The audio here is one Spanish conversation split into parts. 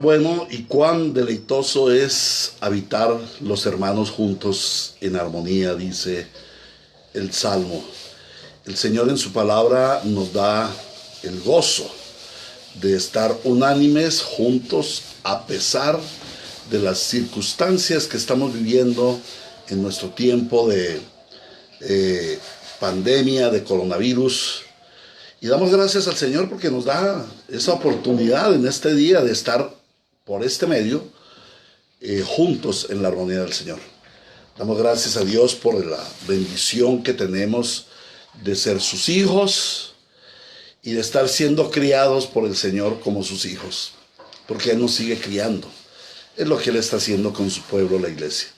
Bueno, y cuán deleitoso es habitar los hermanos juntos en armonía, dice el Salmo. El Señor en su palabra nos da el gozo de estar unánimes juntos a pesar de las circunstancias que estamos viviendo en nuestro tiempo de pandemia, de coronavirus. Y damos gracias al Señor porque nos da esa oportunidad en este día de estar por este medio juntos en la armonía del Señor. Damos gracias a Dios por la bendición que tenemos de ser sus hijos y de estar siendo criados por el Señor como sus hijos, porque Él nos sigue criando. Es lo que Él está haciendo con su pueblo, la iglesia.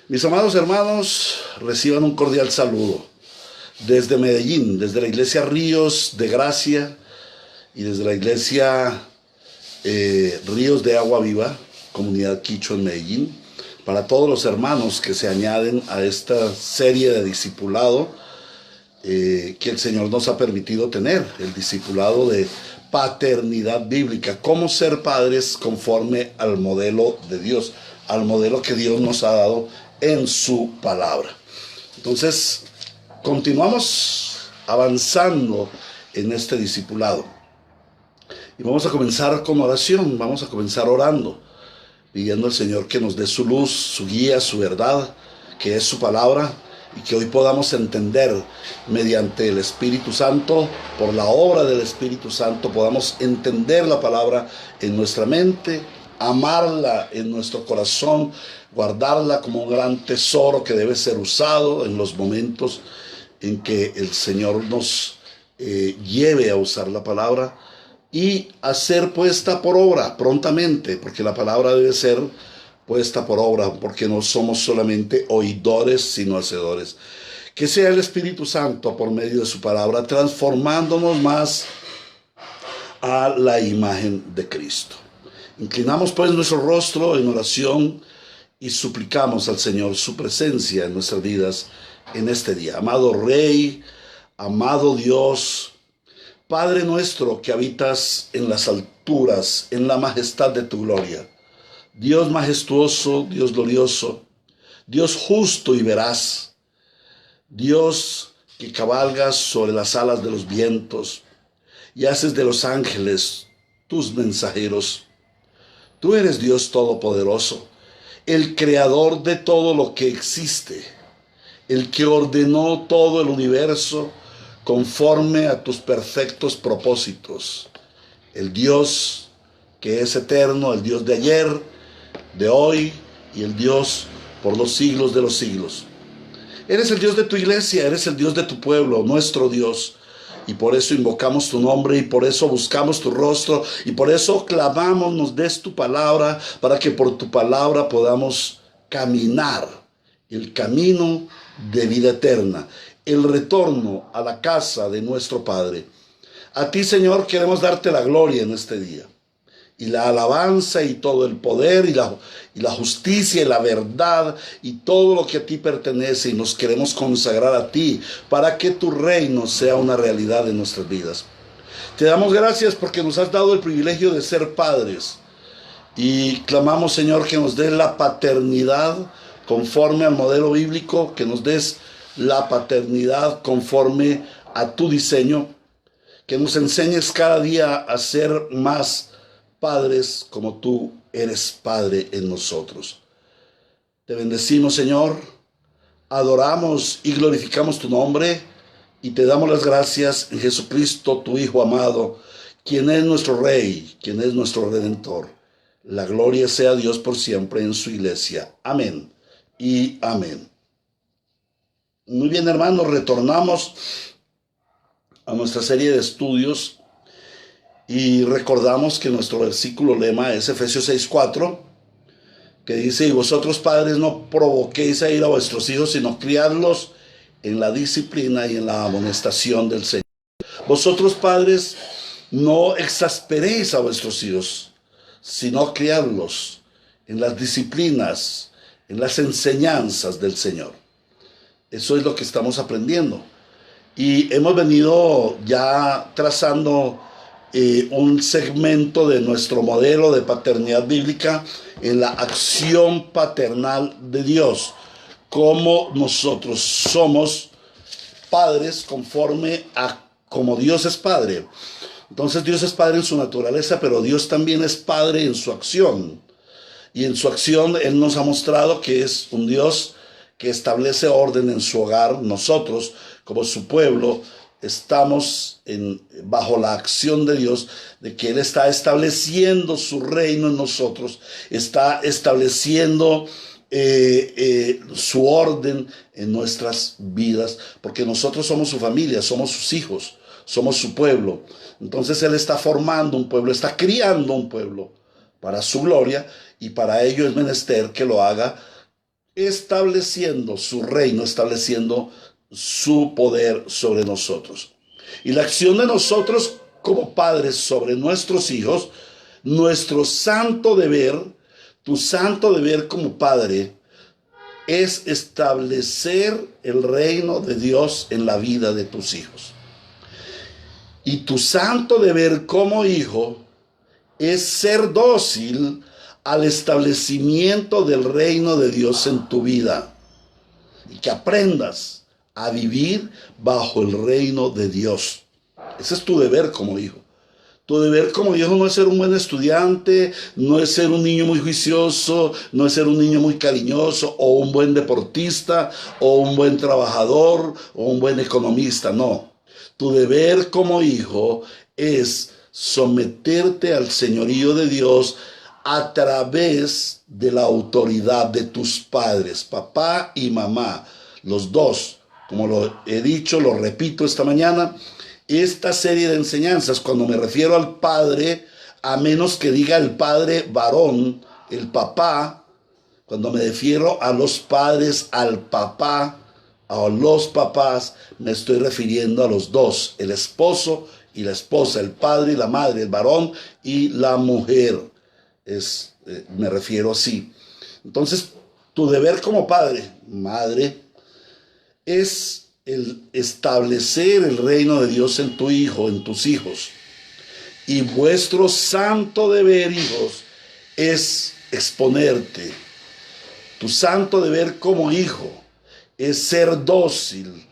Mis amados hermanos, reciban un cordial saludo desde Medellín, desde la iglesia Ríos de Gracia y desde la iglesia Ríos de Agua Viva, comunidad Quichua en Medellín, para todos los hermanos que se añaden a esta serie de discipulado que el Señor nos ha permitido tener, el discipulado de paternidad bíblica, cómo ser padres conforme al modelo de Dios, al modelo que Dios nos ha dado en su palabra. Entonces, continuamos avanzando en este discipulado. Y vamos a comenzar con oración, vamos a comenzar orando, pidiendo al Señor que nos dé su luz, su guía, su verdad, que es su palabra, y que hoy podamos entender mediante el Espíritu Santo, por la obra del Espíritu Santo, podamos entender la palabra en nuestra mente, amarla en nuestro corazón, guardarla como un gran tesoro que debe ser usado en los momentos en que el Señor nos lleve a usar la palabra, y a ser puesta por obra prontamente, porque la palabra debe ser puesta por obra, porque no somos solamente oidores, sino hacedores. Que sea el Espíritu Santo por medio de su palabra, transformándonos más a la imagen de Cristo. Inclinamos pues nuestro rostro en oración y suplicamos al Señor su presencia en nuestras vidas en este día. Amado Rey, amado Dios, Padre nuestro que habitas en las alturas, en la majestad de tu gloria, Dios majestuoso, Dios glorioso, Dios justo y veraz, Dios que cabalgas sobre las alas de los vientos y haces de los ángeles tus mensajeros. Tú eres Dios todopoderoso, el creador de todo lo que existe, el que ordenó todo el universo conforme a tus perfectos propósitos, el Dios que es eterno, el Dios de ayer, de hoy y el Dios por los siglos de los siglos. Eres el Dios de tu iglesia, eres el Dios de tu pueblo, nuestro Dios, y por eso invocamos tu nombre, y por eso buscamos tu rostro, y por eso clamamos, nos des tu palabra, para que por tu palabra podamos caminar el camino de vida eterna, el retorno a la casa de nuestro Padre. A ti, Señor, queremos darte la gloria en este día, y la alabanza y todo el poder y la justicia y la verdad y todo lo que a ti pertenece, y nos queremos consagrar a ti para que tu reino sea una realidad en nuestras vidas. Te damos gracias porque nos has dado el privilegio de ser padres, y clamamos, Señor, que nos des la paternidad conforme al modelo bíblico, que nos des la paternidad conforme a tu diseño, que nos enseñes cada día a ser más padres como tú eres Padre en nosotros. Te bendecimos, Señor, adoramos y glorificamos tu nombre, y te damos las gracias en Jesucristo, tu Hijo amado, quien es nuestro Rey, quien es nuestro Redentor. La gloria sea a Dios por siempre en su iglesia. Amén y amén. Muy bien, hermanos, retornamos a nuestra serie de estudios y recordamos que nuestro versículo lema es Efesios 6:4, que dice: y vosotros, padres, no provoquéis a ir a vuestros hijos, sino criadlos en la disciplina y en la amonestación del Señor. Vosotros, padres, no exasperéis a vuestros hijos, sino criadlos en las disciplinas, en las enseñanzas del Señor. Eso es lo que estamos aprendiendo. Y hemos venido ya trazando un segmento de nuestro modelo de paternidad bíblica en la acción paternal de Dios, cómo nosotros somos padres conforme a como Dios es padre. Entonces Dios es padre en su naturaleza, pero Dios también es padre en su acción. Y en su acción Él nos ha mostrado que es un Dios que establece orden en su hogar. Nosotros, como su pueblo, estamos bajo la acción de Dios, de que Él está estableciendo su reino en nosotros, está estableciendo su orden en nuestras vidas, porque nosotros somos su familia, somos sus hijos, somos su pueblo. Entonces Él está formando un pueblo, está criando un pueblo para su gloria, y para ello es menester que lo haga estableciendo su reino, estableciendo su poder sobre nosotros. Y la acción de nosotros como padres sobre nuestros hijos, nuestro santo deber, tu santo deber como padre, es establecer el reino de Dios en la vida de tus hijos. Y tu santo deber como hijo es ser dócil al establecimiento del reino de Dios en tu vida, y que aprendas a vivir bajo el reino de Dios. Ese es tu deber como hijo. Tu deber como hijo no es ser un buen estudiante, no es ser un niño muy juicioso, no es ser un niño muy cariñoso, o un buen deportista, o un buen trabajador, o un buen economista. No. Tu deber como hijo es someterte al señorío de Dios a través de la autoridad de tus padres, papá y mamá, los dos. Como lo he dicho, lo repito esta mañana, esta serie de enseñanzas, cuando me refiero al padre, a menos que diga el padre varón, el papá, cuando me refiero a los padres, al papá, a los papás, me estoy refiriendo a los dos, el esposo y la esposa, el padre y la madre, el varón y la mujer. Me refiero así. Entonces, tu deber como padre, madre, es el establecer el reino de Dios en tu hijo, en tus hijos. Y vuestro santo deber, hijos, es exponerte. Tu santo deber como hijo es ser dócil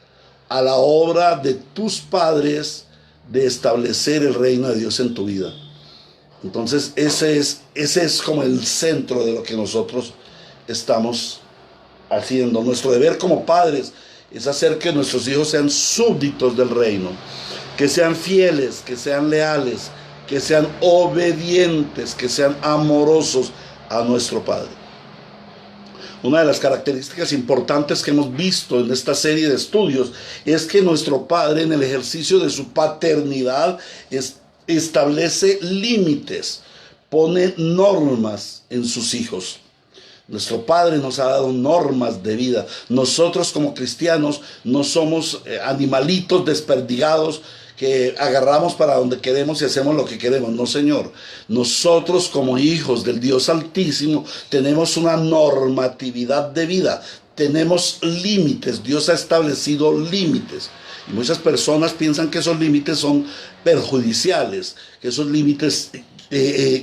a la obra de tus padres de establecer el reino de Dios en tu vida. Entonces ese es como el centro de lo que nosotros estamos haciendo. Nuestro deber como padres es hacer que nuestros hijos sean súbditos del reino, que sean fieles, que sean leales, que sean obedientes, que sean amorosos a nuestro Padre. Una de las características importantes que hemos visto en esta serie de estudios es que nuestro Padre, en el ejercicio de su paternidad, establece límites, pone normas en sus hijos. Nuestro Padre nos ha dado normas de vida. Nosotros como cristianos no somos animalitos desperdigados que agarramos para donde queremos y hacemos lo que queremos. No, Señor. Nosotros como hijos del Dios Altísimo tenemos una normatividad de vida. Tenemos límites. Dios ha establecido límites. Y muchas personas piensan que esos límites son perjudiciales, que esos límites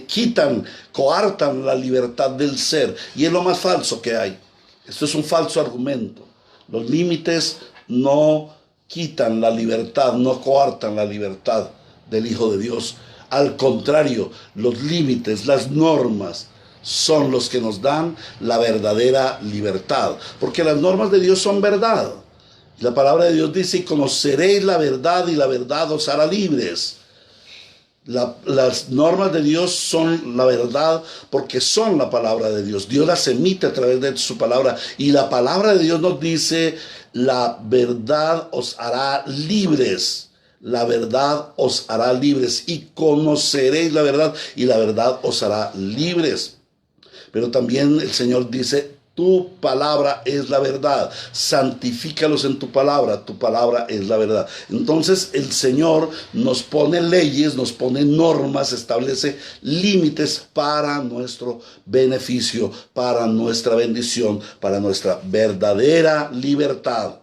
quitan, coartan la libertad del ser. Y es lo más falso que hay. Esto es un falso argumento. Los límites no quitan la libertad, no coartan la libertad del Hijo de Dios. Al contrario, los límites, las normas, son los que nos dan la verdadera libertad. Porque las normas de Dios son verdad. La palabra de Dios dice: y conoceréis la verdad, y la verdad os hará libres. Las normas de Dios son la verdad porque son la palabra de Dios. Dios las emite a través de su palabra. Y la palabra de Dios nos dice: la verdad os hará libres. La verdad os hará libres. Y conoceréis la verdad, y la verdad os hará libres. Pero también el Señor dice: tu palabra es la verdad, santifícalos en tu palabra es la verdad. Entonces el Señor nos pone leyes, nos pone normas, establece límites para nuestro beneficio, para nuestra bendición, para nuestra verdadera libertad.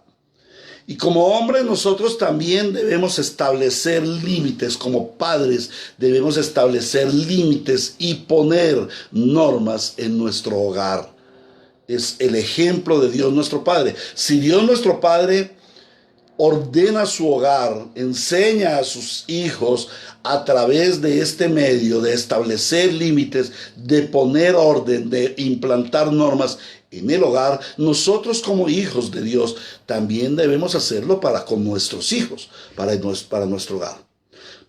Y como hombres nosotros también debemos establecer límites, como padres debemos establecer límites y poner normas en nuestro hogar. Es el ejemplo de Dios nuestro Padre. Si Dios nuestro Padre ordena su hogar, enseña a sus hijos a través de este medio de establecer límites, de poner orden, de implantar normas en el hogar, nosotros como hijos de Dios también debemos hacerlo para con nuestros hijos, para nuestro hogar.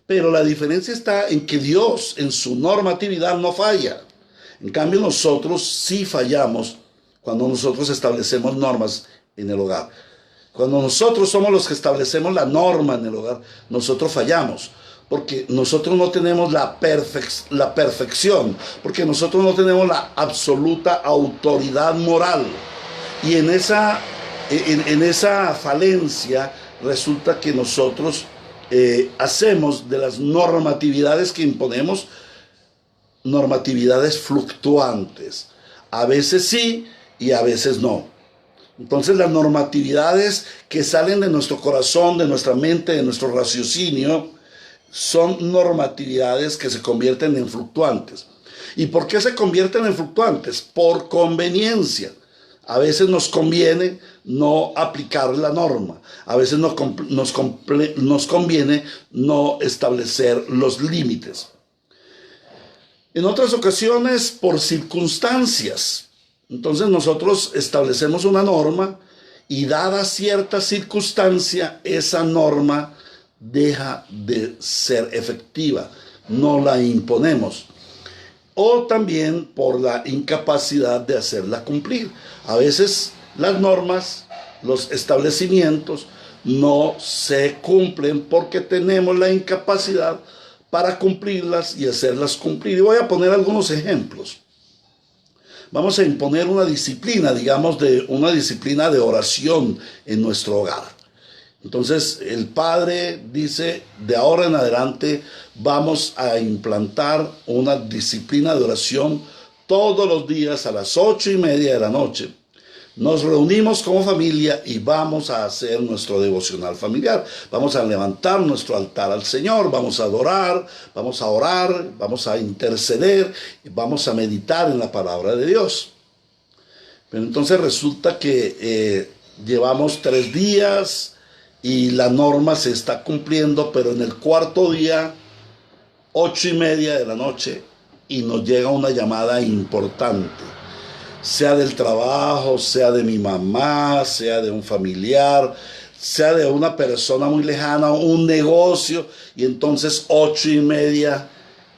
Pero la diferencia está en que Dios en su normatividad no falla. En cambio nosotros sí fallamos cuando nosotros establecemos normas en el hogar. Cuando nosotros somos los que establecemos la norma en el hogar, nosotros fallamos. Porque nosotros no tenemos la perfección, porque nosotros no tenemos la absoluta autoridad moral. Y en esa falencia resulta que nosotros hacemos de las normatividades que imponemos, normatividades fluctuantes. A veces sí y a veces no. Entonces las normatividades que salen de nuestro corazón, de nuestra mente, de nuestro raciocinio, son normatividades que se convierten en fluctuantes. ¿Y por qué se convierten en fluctuantes? Por conveniencia. A veces nos conviene no aplicar la norma. A veces nos conviene no establecer los límites. En otras ocasiones, por circunstancias. Entonces nosotros establecemos una norma y dada cierta circunstancia, esa norma deja de ser efectiva, no la imponemos. O también por la incapacidad de hacerla cumplir. A veces las normas, los establecimientos no se cumplen porque tenemos la incapacidad para cumplirlas y hacerlas cumplir. Y voy a poner algunos ejemplos. Vamos a imponer una disciplina, digamos, una disciplina de oración en nuestro hogar. Entonces el padre dice, de ahora en adelante vamos a implantar una disciplina de oración todos los días a las 8:30 de la noche. Nos reunimos como familia y vamos a hacer nuestro devocional familiar. Vamos a levantar nuestro altar al Señor, vamos a adorar, vamos a orar, vamos a interceder, vamos a meditar en la palabra de Dios. Pero entonces resulta que llevamos 3 días y la norma se está cumpliendo, pero en el cuarto día, 8:30 de la noche, y nos llega una llamada importante. Sea del trabajo, sea de mi mamá, sea de un familiar, sea de una persona muy lejana, un negocio, y entonces 8:30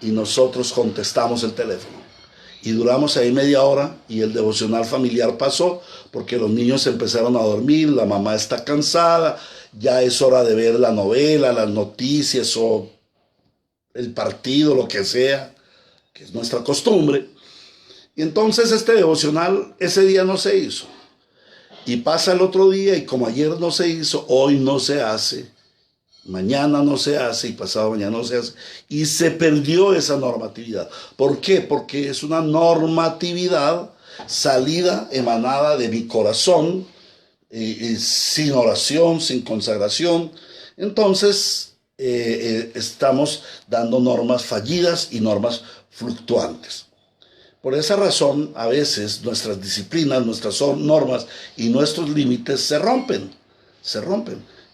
y nosotros contestamos el teléfono. Y duramos ahí media hora y el devocional familiar pasó porque los niños empezaron a dormir, la mamá está cansada, ya es hora de ver la novela, las noticias o el partido, lo que sea, que es nuestra costumbre. Y entonces este devocional ese día no se hizo. Y pasa el otro día y como ayer no se hizo, hoy no se hace, mañana no se hace y pasado mañana no se hace. Y se perdió esa normatividad. ¿Por qué? Porque es una normatividad salida, emanada de mi corazón, sin oración, sin consagración. Entonces estamos dando normas fallidas y normas fluctuantes. Por esa razón, a veces nuestras disciplinas, nuestras normas y nuestros límites se rompen.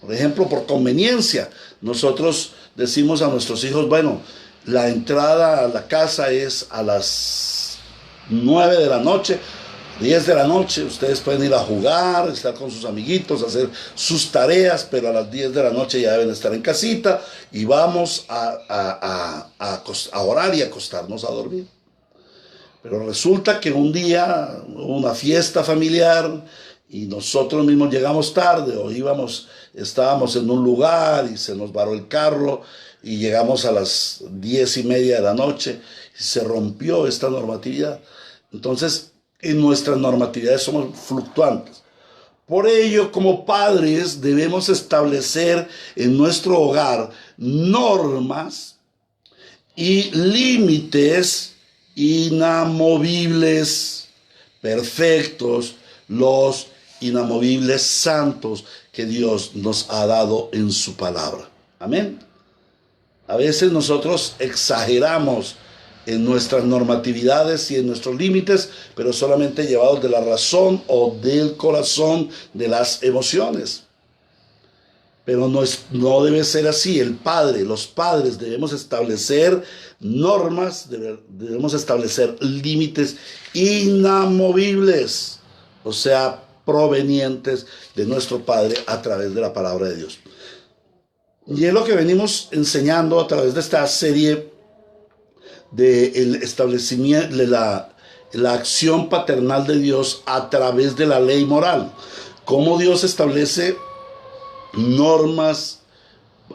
Por ejemplo, por conveniencia, nosotros decimos a nuestros hijos, bueno, la entrada a la casa es a las 9 de la noche, 10 de la noche, ustedes pueden ir a jugar, estar con sus amiguitos, hacer sus tareas, pero a las 10 de la noche ya deben estar en casita y vamos a orar y acostarnos a dormir. Pero resulta que un día hubo una fiesta familiar y nosotros mismos llegamos tarde o estábamos en un lugar y se nos varó el carro y llegamos a las 10:30 de la noche y se rompió esta normatividad. Entonces, en nuestras normatividades somos fluctuantes. Por ello, como padres, debemos establecer en nuestro hogar normas y límites inamovibles, perfectos, los inamovibles, santos que Dios nos ha dado en su palabra. Amén. A veces nosotros exageramos en nuestras normatividades y en nuestros límites, pero solamente llevados de la razón o del corazón, de las emociones. Pero no debe ser así. Los padres debemos establecer normas, debemos establecer límites inamovibles, o sea, provenientes de nuestro Padre a través de la palabra de Dios. Y es lo que venimos enseñando a través de esta serie del establecimiento de la acción paternal de Dios a través de la ley moral. Cómo Dios establece normas,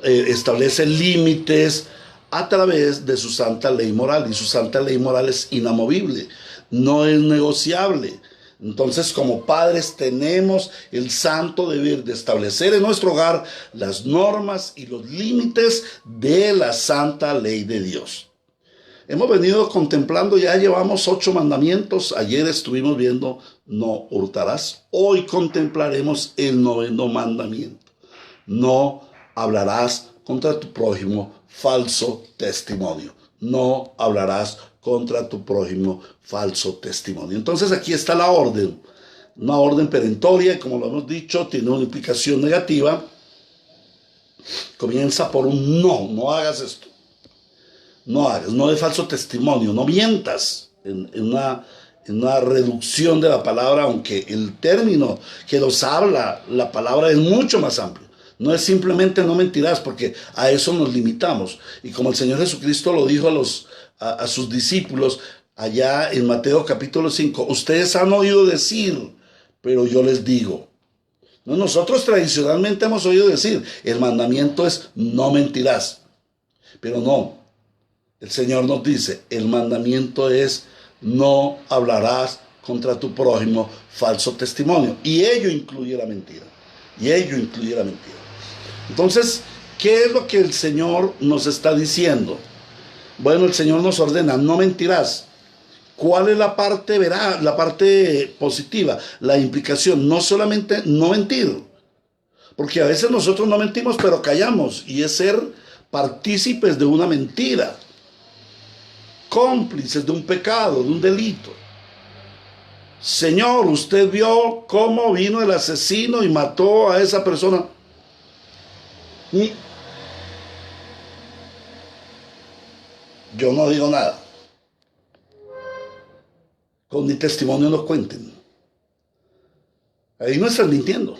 establece límites a través de su santa ley moral. Y su santa ley moral es inamovible, no es negociable. Entonces, como padres tenemos el santo deber de establecer en nuestro hogar las normas y los límites de la santa ley de Dios. Hemos venido contemplando, ya llevamos 8 mandamientos. Ayer estuvimos viendo no hurtarás. Hoy contemplaremos el 9º mandamiento. No hablarás contra tu prójimo falso testimonio. No hablarás contra tu prójimo falso testimonio. Entonces aquí está la orden, una orden perentoria, como lo hemos dicho, tiene una implicación negativa. Comienza por un no hagas esto. No hagas, no de falso testimonio, no mientas, en una reducción de la palabra, aunque el término que nos habla la palabra es mucho más amplio. No es simplemente no mentirás, porque a eso nos limitamos. Y como el Señor Jesucristo lo dijo a sus discípulos allá en Mateo capítulo 5, ustedes han oído decir, pero yo les digo. No, nosotros tradicionalmente hemos oído decir, el mandamiento es no mentirás, pero no. El Señor nos dice, el mandamiento es no hablarás contra tu prójimo falso testimonio. Y ello incluye la mentira. Entonces, ¿qué es lo que el Señor nos está diciendo? Bueno, el Señor nos ordena, no mentirás. ¿Cuál es la parte la parte positiva? La implicación, no solamente no mentir. Porque a veces nosotros no mentimos, pero callamos. Y es ser partícipes de una mentira. Cómplices de un pecado, de un delito. Señor, usted vio cómo vino el asesino y mató a esa persona. Y yo no digo nada. Con mi testimonio no cuenten. Ahí no estás mintiendo.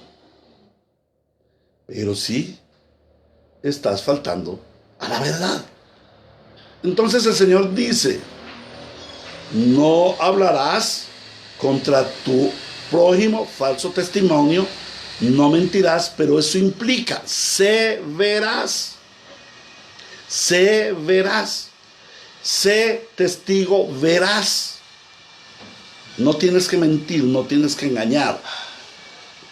Pero sí estás faltando a la verdad. Entonces el Señor dice, no hablarás contra tu prójimo falso testimonio, no mentirás, pero eso implica, sé veraz, sé testigo veraz. No tienes que mentir, no tienes que engañar.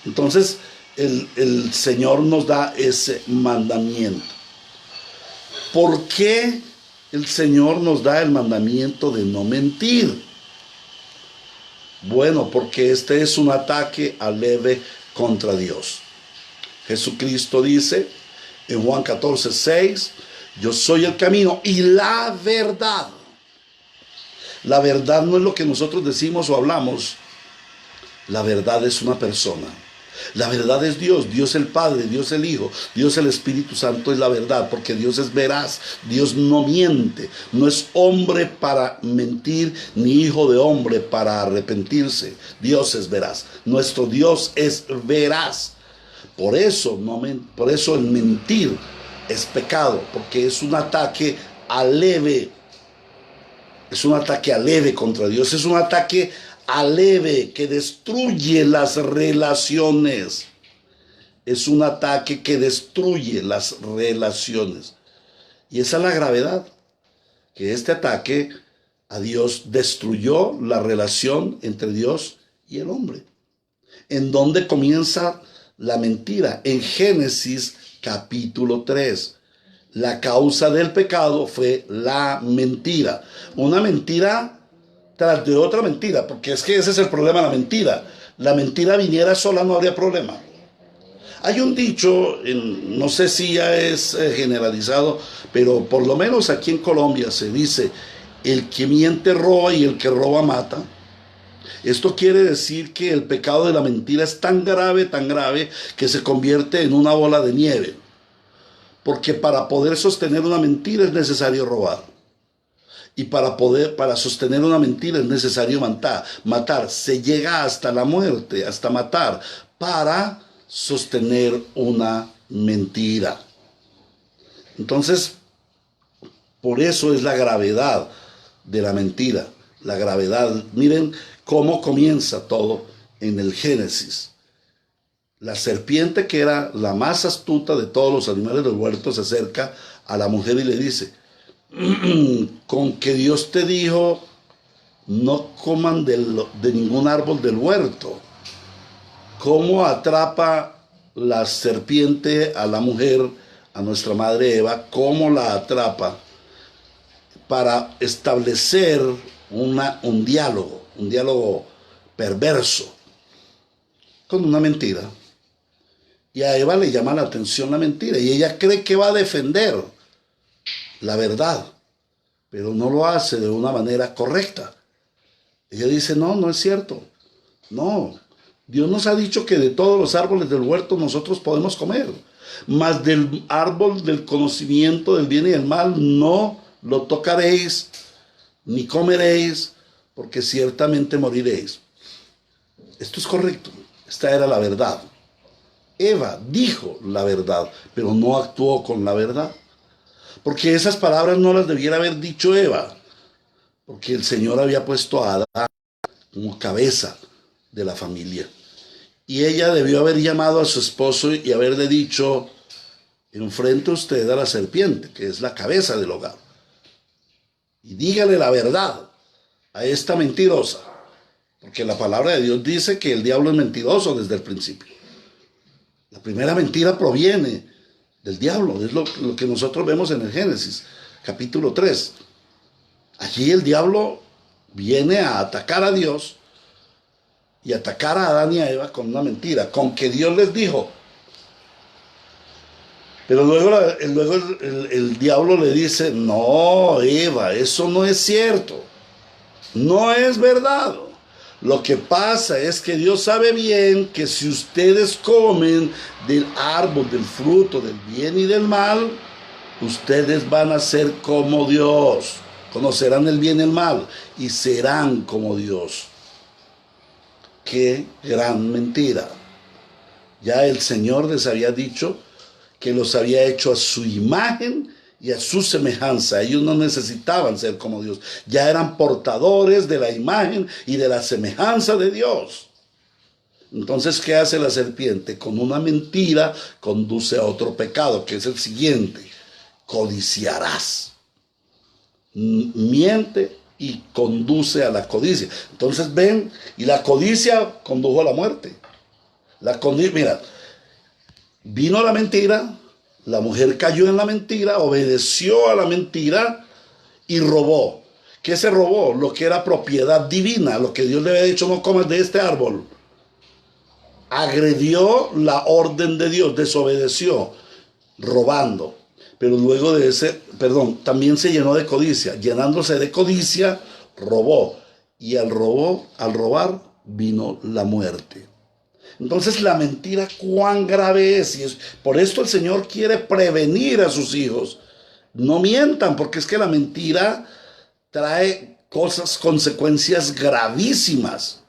Entonces el Señor nos da ese mandamiento. ¿Por qué el Señor nos da el mandamiento de no mentir? Bueno, porque este es un ataque aleve contra Dios. Jesucristo dice en Juan 14:6, yo soy el camino y la verdad. La verdad no es lo que nosotros decimos o hablamos. La verdad es una persona. La verdad es Dios, Dios el Padre, Dios el Hijo, Dios el Espíritu Santo es la verdad, porque Dios es veraz, Dios no miente, no es hombre para mentir, ni hijo de hombre para arrepentirse. Dios es veraz, nuestro Dios es veraz. Por eso el mentir es pecado, porque es un ataque aleve. Es un ataque aleve contra Dios, es un ataque aleve que destruye las relaciones. Es un ataque que destruye las relaciones. Y esa es la gravedad, que este ataque a Dios destruyó la relación entre Dios y el hombre. ¿En dónde comienza la mentira? En Génesis capítulo 3. La causa del pecado fue la mentira. Una mentira tras de otra mentira, porque es que ese es el problema de la mentira. la mentira viniera sola no habría problema. Hay un dicho, no sé si ya es generalizado, pero por lo menos aquí en Colombia se dice, el que miente roba y el que roba mata. Esto quiere decir que el pecado de la mentira es tan grave, que se convierte en una bola de nieve. Porque para poder sostener una mentira es necesario robar. Y para sostener una mentira es necesario matar. Se llega hasta la muerte, hasta matar, para sostener una mentira. Entonces, por eso es la gravedad de la mentira. La gravedad. Miren cómo comienza todo en el Génesis. La serpiente, que era la más astuta de todos los animales del huerto, se acerca a la mujer y le dice, con que Dios te dijo, no coman de ningún árbol del huerto. ¿Cómo atrapa la serpiente a la mujer, a nuestra madre Eva? ¿Cómo la atrapa? Para establecer un diálogo perverso, con una mentira. Y a Eva le llama la atención la mentira, y ella cree que va a defender la verdad, pero no lo hace de una manera correcta. Ella dice, no, no es cierto. No, Dios nos ha dicho que de todos los árboles del huerto nosotros podemos comer, mas del árbol del conocimiento del bien y del mal no lo tocaréis, ni comeréis, porque ciertamente moriréis. Esto es correcto, esta era la verdad. Eva dijo la verdad, pero no actuó con la verdad. Porque esas palabras no las debiera haber dicho Eva, porque el Señor había puesto a Adán como cabeza de la familia. Y ella debió haber llamado a su esposo y haberle dicho, enfrente usted a la serpiente, que es la cabeza del hogar, y dígale la verdad a esta mentirosa, porque la palabra de Dios dice que el diablo es mentiroso desde el principio. La primera mentira proviene del diablo, es lo que nosotros vemos en el Génesis, capítulo 3. Allí el diablo viene a atacar a Dios y atacar a Adán y a Eva con una mentira, con que Dios les dijo. Pero luego el diablo le dice, no, Eva, eso no es cierto, no es verdad. Lo que pasa es que Dios sabe bien que si ustedes comen del árbol, del fruto, del bien y del mal, ustedes van a ser como Dios. Conocerán el bien y el mal y serán como Dios. ¡Qué gran mentira! Ya el Señor les había dicho que los había hecho a su imagen y a su semejanza. Ellos no necesitaban ser como Dios. Ya eran portadores de la imagen y de la semejanza de Dios. Entonces, ¿qué hace la serpiente? Con una mentira conduce a otro pecado, que es el siguiente. Codiciarás. Miente y conduce a la codicia. Entonces ven, y la codicia condujo a la muerte. Mira, vino la mentira, la mujer cayó en la mentira, obedeció a la mentira y robó. ¿Qué se robó? Lo que era propiedad divina, lo que Dios le había dicho, no comas de este árbol. Agredió la orden de Dios, desobedeció, robando. Pero luego de también se llenó de codicia. Llenándose de codicia, robó. Y al robar, vino la muerte. Entonces la mentira, cuán grave es. Y por esto el Señor quiere prevenir a sus hijos. No mientan, porque es que la mentira trae consecuencias gravísimas.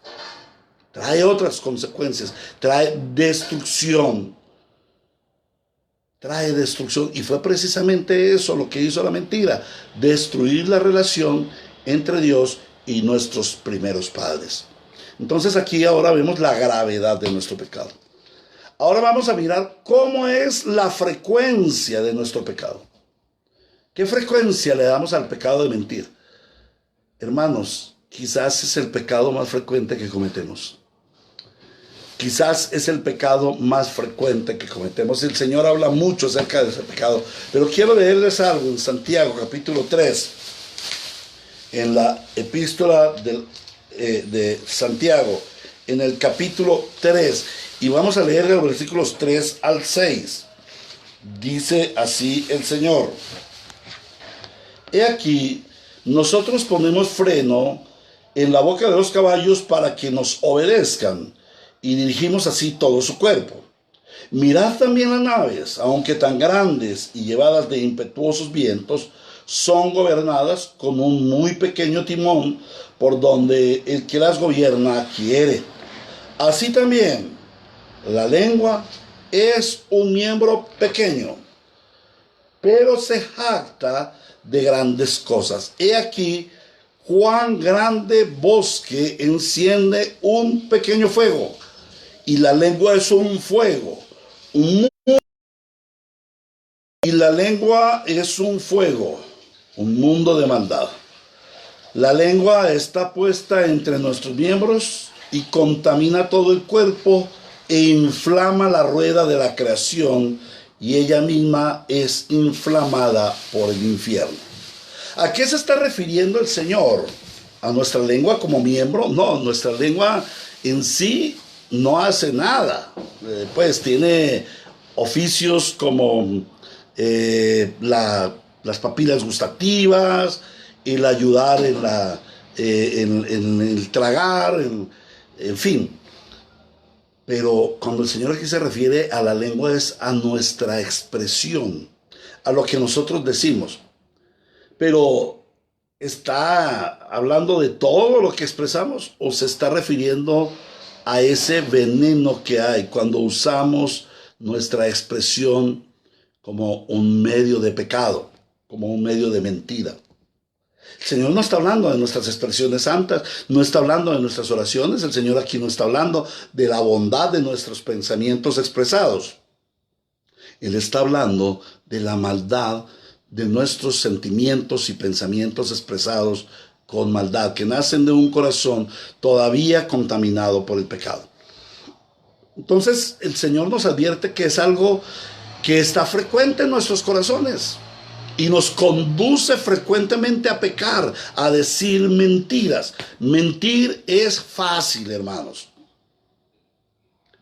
Trae otras consecuencias. Trae destrucción. Trae destrucción. Y fue precisamente eso lo que hizo la mentira. Destruir la relación entre Dios y nuestros primeros padres. Entonces aquí ahora vemos la gravedad de nuestro pecado. Ahora vamos a mirar cómo es la frecuencia de nuestro pecado. ¿Qué frecuencia le damos al pecado de mentir? Hermanos, quizás es el pecado más frecuente que cometemos. Quizás es el pecado más frecuente que cometemos. El Señor habla mucho acerca de ese pecado. Pero quiero leerles algo en Santiago, capítulo 3. En la epístola de Santiago, en el capítulo 3 y vamos a leer los versículos 3 al 6. Dice así el Señor: He aquí, nosotros ponemos freno en la boca de los caballos para que nos obedezcan, y dirigimos así todo su cuerpo. Mirad también las naves, aunque tan grandes y llevadas de impetuosos vientos, son gobernadas con un muy pequeño timón por donde el que las gobierna quiere. Así también, la lengua es un miembro pequeño, pero se jacta de grandes cosas. He aquí cuán grande bosque enciende un pequeño fuego, y la lengua es un fuego. Y la lengua es un fuego, un mundo de maldad. La lengua está puesta entre nuestros miembros y contamina todo el cuerpo e inflama la rueda de la creación, y ella misma es inflamada por el infierno. ¿A qué se está refiriendo el Señor? ¿A nuestra lengua como miembro? No, nuestra lengua en sí no hace nada. Pues tiene oficios como las papilas gustativas, el ayudar en el tragar, en fin. Pero cuando el Señor aquí se refiere a la lengua es a nuestra expresión, a lo que nosotros decimos. Pero ¿está hablando de todo lo que expresamos o se está refiriendo a ese veneno que hay cuando usamos nuestra expresión como un medio de pecado, como un medio de mentira? El Señor no está hablando de nuestras expresiones santas, no está hablando de nuestras oraciones. El Señor aquí no está hablando de la bondad de nuestros pensamientos expresados. Él está hablando de la maldad de nuestros sentimientos y pensamientos expresados con maldad, que nacen de un corazón todavía contaminado por el pecado. Entonces el Señor nos advierte que es algo que está frecuente en nuestros corazones y nos conduce frecuentemente a pecar, a decir mentiras. Mentir es fácil, hermanos.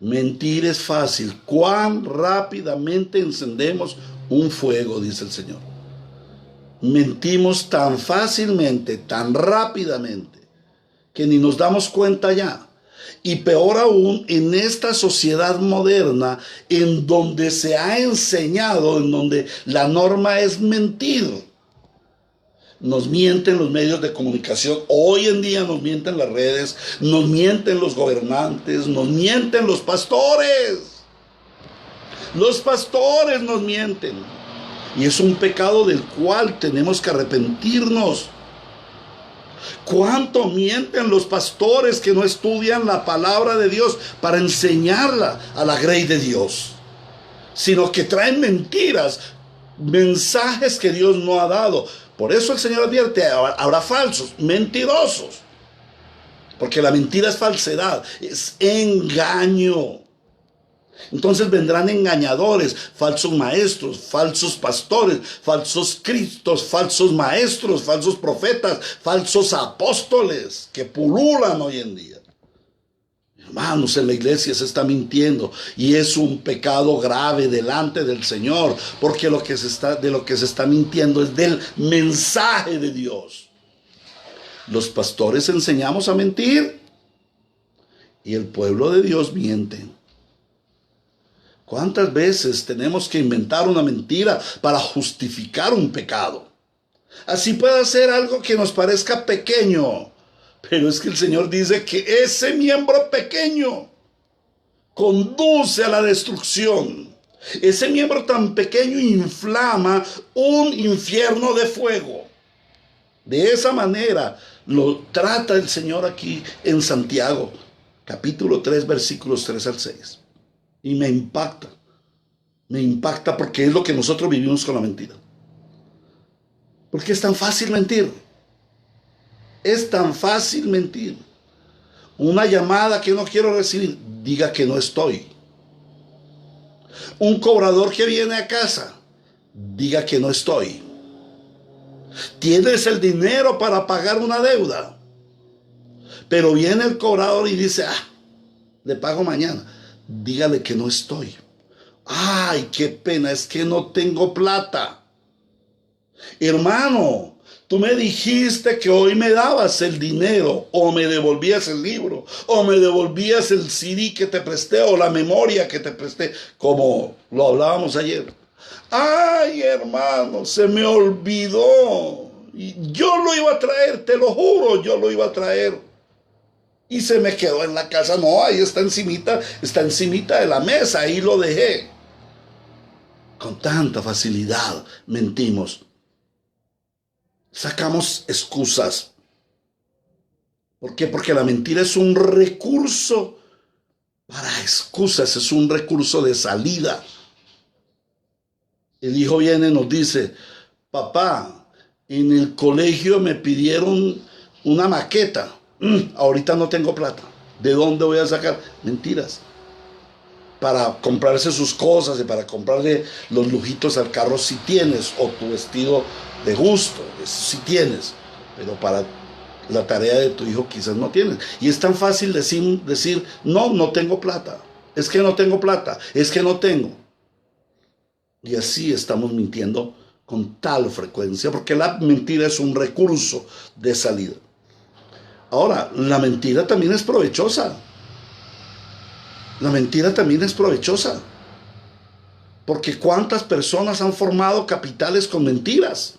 Mentir es fácil. Cuán rápidamente encendemos un fuego, dice el Señor. Mentimos tan fácilmente, tan rápidamente, que ni nos damos cuenta ya. Y peor aún, en esta sociedad moderna, en donde se ha enseñado, en donde la norma es mentir. Nos mienten los medios de comunicación, hoy en día nos mienten las redes, nos mienten los gobernantes, nos mienten los pastores. Los pastores nos mienten. Y es un pecado del cual tenemos que arrepentirnos. ¿Cuánto mienten los pastores que no estudian la palabra de Dios para enseñarla a la grey de Dios? Sino que traen mentiras, mensajes que Dios no ha dado. Por eso el Señor advierte, habrá falsos, mentirosos. Porque la mentira es falsedad, es engaño. Entonces vendrán engañadores, falsos maestros, falsos pastores, falsos cristos, falsos maestros, falsos profetas, falsos apóstoles que pululan hoy en día. Hermanos, en la iglesia se está mintiendo y es un pecado grave delante del Señor, porque de lo que se está mintiendo es del mensaje de Dios. Los pastores enseñamos a mentir y el pueblo de Dios miente. ¿Cuántas veces tenemos que inventar una mentira para justificar un pecado? Así puede ser algo que nos parezca pequeño, pero es que el Señor dice que ese miembro pequeño conduce a la destrucción. Ese miembro tan pequeño inflama un infierno de fuego. De esa manera lo trata el Señor aquí en Santiago, capítulo 3, versículos 3 al 6. Y me impacta porque es lo que nosotros vivimos con la mentira. Porque es tan fácil mentir. Es tan fácil mentir. Una llamada que no quiero recibir, diga que no estoy. Un cobrador que viene a casa, diga que no estoy. Tienes el dinero para pagar una deuda, pero viene el cobrador y dice, le pago mañana. Dígale que no estoy. Ay, qué pena, es que no tengo plata. Hermano, tú me dijiste que hoy me dabas el dinero, o me devolvías el libro, o me devolvías el CD que te presté, o la memoria que te presté, como lo hablábamos ayer. Ay, hermano, se me olvidó. Y yo lo iba a traer, te lo juro, yo lo iba a traer. Y se me quedó en la casa. No, ahí está encimita de la mesa, ahí lo dejé. Con tanta facilidad mentimos. Sacamos excusas. ¿Por qué? Porque la mentira es un recurso para excusas, es un recurso de salida. El hijo viene y nos dice, papá, en el colegio me pidieron una maqueta. Ahorita no tengo plata. ¿De dónde voy a sacar? Mentiras. Para comprarse sus cosas y para comprarle los lujitos al carro si tienes, o tu vestido de gusto, si tienes, pero para la tarea de tu hijo quizás no tienes. Y es tan fácil decir no tengo plata, es que no tengo plata, es que no tengo. Y así estamos mintiendo con tal frecuencia, porque la mentira es un recurso de salida. Ahora, la mentira también es provechosa. La mentira también es provechosa. Porque cuántas personas han formado capitales con mentiras.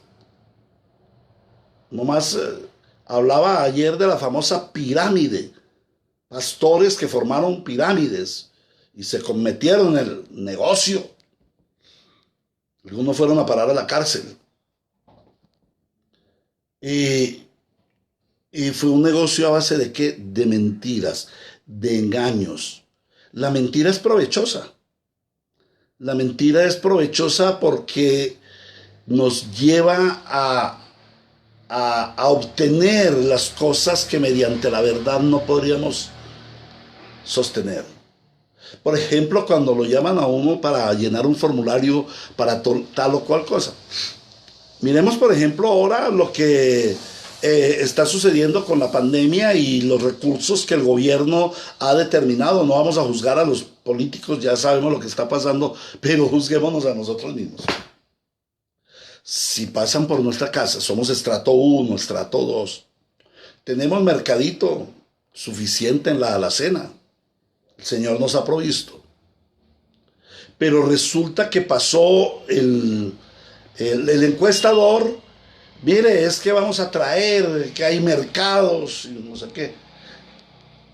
Nomás hablaba ayer de la famosa pirámide. Pastores que formaron pirámides y se metieron en el negocio. Algunos fueron a parar a la cárcel. Y fue un negocio a base de ¿qué? De mentiras, de engaños. La mentira es provechosa. La mentira es provechosa porque nos lleva a obtener las cosas que mediante la verdad no podríamos sostener. Por ejemplo, cuando lo llaman a uno para llenar un formulario para tal o cual cosa. Miremos, por ejemplo, ahora lo que está sucediendo con la pandemia y los recursos que el gobierno ha determinado. No vamos a juzgar a los políticos, ya sabemos lo que está pasando, pero juzguémonos a nosotros mismos. Si pasan por nuestra casa, somos estrato 1, estrato 2. Tenemos mercadito suficiente en la alacena. El Señor nos ha provisto. Pero resulta que pasó el encuestador. Mire, es que vamos a traer, que hay mercados, y no sé qué.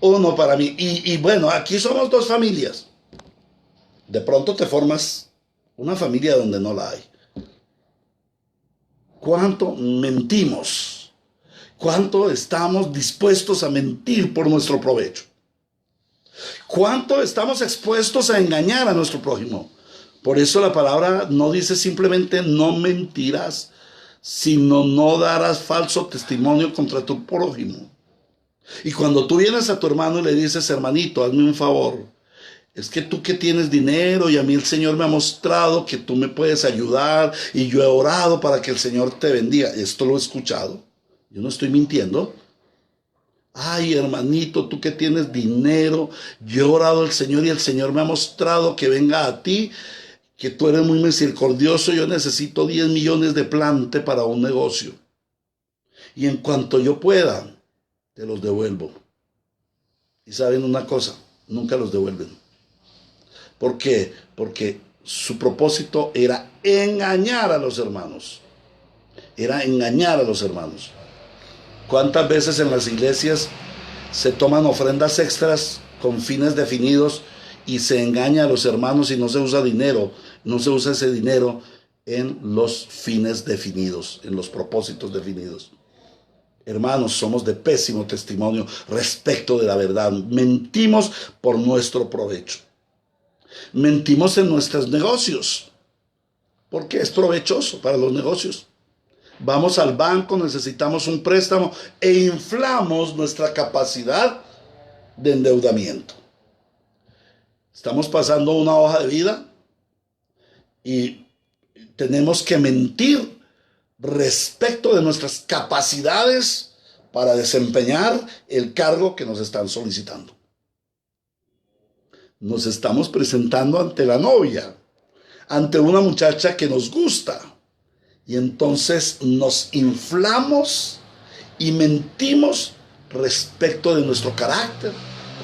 Uno para mí. Y bueno, aquí somos 2 familias. De pronto te formas una familia donde no la hay. ¿Cuánto mentimos? ¿Cuánto estamos dispuestos a mentir por nuestro provecho? ¿Cuánto estamos expuestos a engañar a nuestro prójimo? Por eso la palabra no dice simplemente no mentirás, sino no darás falso testimonio contra tu prójimo. Y cuando tú vienes a tu hermano y le dices, hermanito, hazme un favor, es que tú que tienes dinero y a mí el Señor me ha mostrado que tú me puedes ayudar y yo he orado para que el Señor te bendiga. Esto lo he escuchado, yo no estoy mintiendo. Ay, hermanito, tú que tienes dinero, yo he orado al Señor y el Señor me ha mostrado que venga a ti, que tú eres muy misericordioso, yo necesito 10 millones de plante para un negocio. Y en cuanto yo pueda, te los devuelvo. Y saben una cosa, nunca los devuelven. ¿Por qué? Porque su propósito era engañar a los hermanos. Era engañar a los hermanos. ¿Cuántas veces en las iglesias se toman ofrendas extras con fines definidos y se engaña a los hermanos y no se usa dinero? No se usa ese dinero en los fines definidos, en los propósitos definidos. Hermanos, somos de pésimo testimonio respecto de la verdad. Mentimos por nuestro provecho. Mentimos en nuestros negocios, porque es provechoso para los negocios. Vamos al banco, necesitamos un préstamo e inflamos nuestra capacidad de endeudamiento. Estamos pasando una hoja de vida y tenemos que mentir respecto de nuestras capacidades para desempeñar el cargo que nos están solicitando. Nos estamos presentando ante la novia, ante una muchacha que nos gusta. Y entonces nos inflamos y mentimos respecto de nuestro carácter,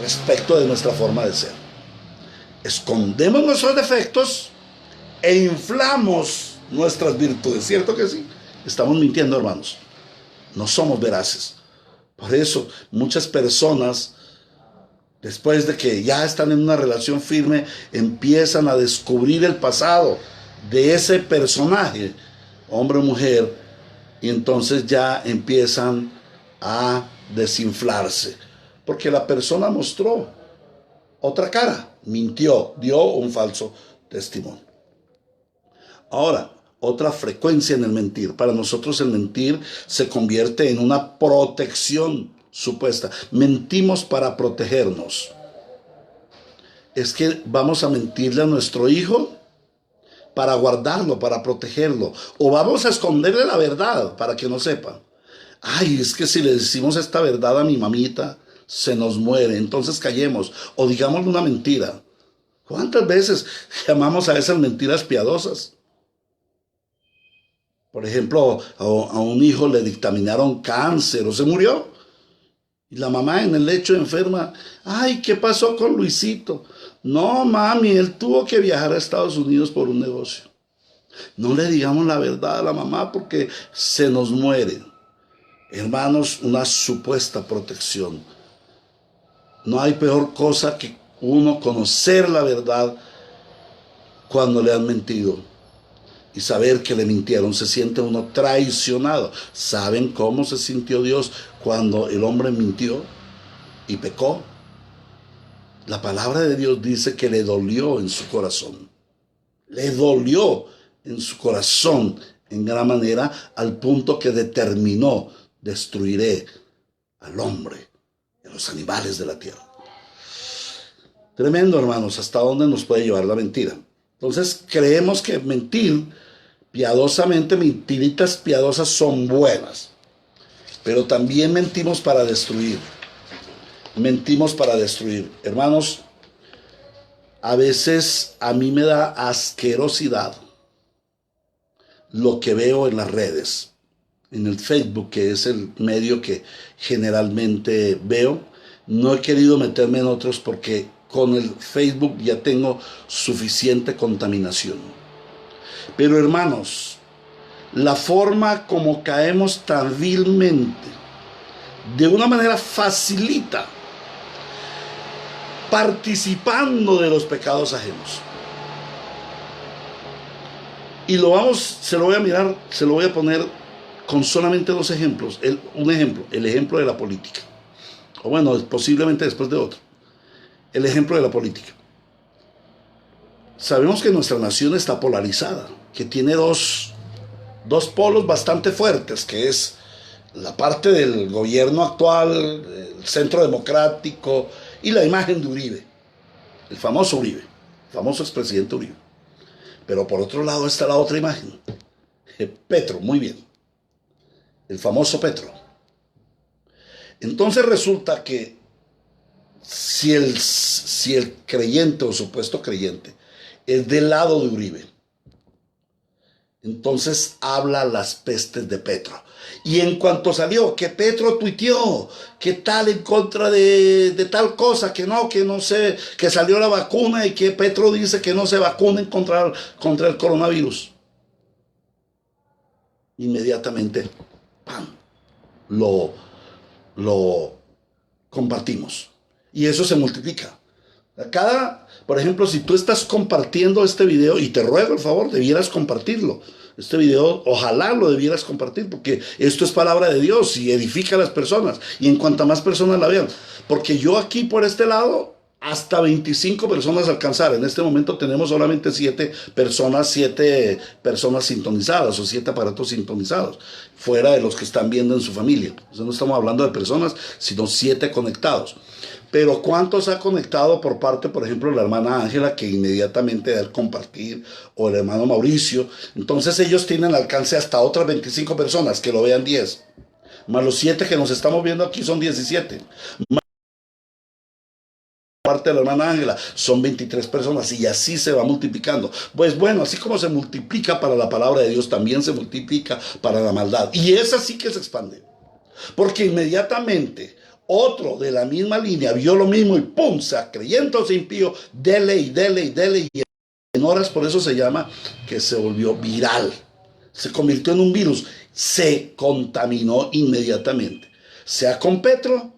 respecto de nuestra forma de ser. Escondemos nuestros defectos e inflamos nuestras virtudes. ¿Cierto que sí? Estamos mintiendo, hermanos. No somos veraces. Por eso muchas personas, después de que ya están en una relación firme, empiezan a descubrir el pasado de ese personaje, hombre o mujer, y entonces ya empiezan a desinflarse, porque la persona mostró otra cara, mintió, dio un falso testimonio. Ahora, otra frecuencia en el mentir. Para nosotros el mentir se convierte en una protección supuesta. Mentimos para protegernos. Es que vamos a mentirle a nuestro hijo para guardarlo, para protegerlo. O vamos a esconderle la verdad para que no sepa. Ay, es que si le decimos esta verdad a mi mamita, se nos muere. Entonces callemos. O digamos una mentira. ¿Cuántas veces llamamos a esas mentiras piadosas? Por ejemplo, a un hijo le dictaminaron cáncer o se murió. Y la mamá en el lecho enferma. Ay, ¿qué pasó con Luisito? No, mami, él tuvo que viajar a Estados Unidos por un negocio. No le digamos la verdad a la mamá porque se nos muere. Hermanos, una supuesta protección. No hay peor cosa que uno conocer la verdad cuando le han mentido y saber que le mintieron. Se siente uno traicionado. ¿Saben cómo se sintió Dios cuando el hombre mintió y pecó? La palabra de Dios dice que le dolió en su corazón. Le dolió en su corazón en gran manera, al punto que determinó: destruiré al hombre y a los animales de la tierra. Tremendo, hermanos, hasta dónde nos puede llevar la mentira. Entonces creemos que mentir piadosamente, mentiritas piadosas son buenas, pero también mentimos para destruir. Mentimos para destruir. Hermanos, a veces a mí me da asquerosidad lo que veo en las redes, en el Facebook, que es el medio que generalmente veo. No he querido meterme en otros porque con el Facebook ya tengo suficiente contaminación. Pero hermanos, la forma como caemos tan vilmente, de una manera facilita, participando de los pecados ajenos. Y se lo voy a poner con solamente dos ejemplos. Un ejemplo, el ejemplo de la política. O bueno, posiblemente después de otro. El ejemplo de la política. Sabemos que nuestra nación está polarizada, que tiene dos polos bastante fuertes, que es la parte del gobierno actual, el centro democrático, y la imagen de Uribe, el famoso Uribe, el famoso expresidente Uribe. Pero por otro lado está la otra imagen, Petro, muy bien, el famoso Petro. Entonces resulta que si el creyente o supuesto creyente es del lado de Uribe, entonces habla las pestes de Petro. Y en cuanto salió que Petro tuiteó que tal en contra de tal cosa, que no sé, que salió la vacuna y que Petro dice que no se vacunen contra el coronavirus, inmediatamente, ¡pam!, lo compartimos. Y eso se multiplica. Por ejemplo, si tú estás compartiendo este video, y te ruego el favor, debieras compartirlo. Este video, ojalá lo debieras compartir, porque esto es palabra de Dios y edifica a las personas. Y en cuanto más personas la vean, porque yo aquí por este lado, hasta 25 personas alcanzar. En este momento tenemos solamente 7 personas sintonizadas, o 7 aparatos sintonizados, fuera de los que están viendo en su familia. Entonces no estamos hablando de personas, sino 7 conectados. Pero ¿cuántos ha conectado por parte, por ejemplo, la hermana Ángela, que inmediatamente da el compartir, o el hermano Mauricio? Entonces ellos tienen alcance hasta otras 25 personas, que lo vean 10. Más los 7 que nos estamos viendo aquí son 17. parte de la hermana Ángela, son 23 personas y así se va multiplicando. Pues bueno, así como se multiplica para la palabra de Dios, también se multiplica para la maldad. Y es así que se expande. Porque inmediatamente otro de la misma línea vio lo mismo y ¡pum! Se creyendo, se impío, dele y dele y dele. Y en horas, por eso se llama que se volvió viral. Se convirtió en un virus. Se contaminó inmediatamente. Sea con Petro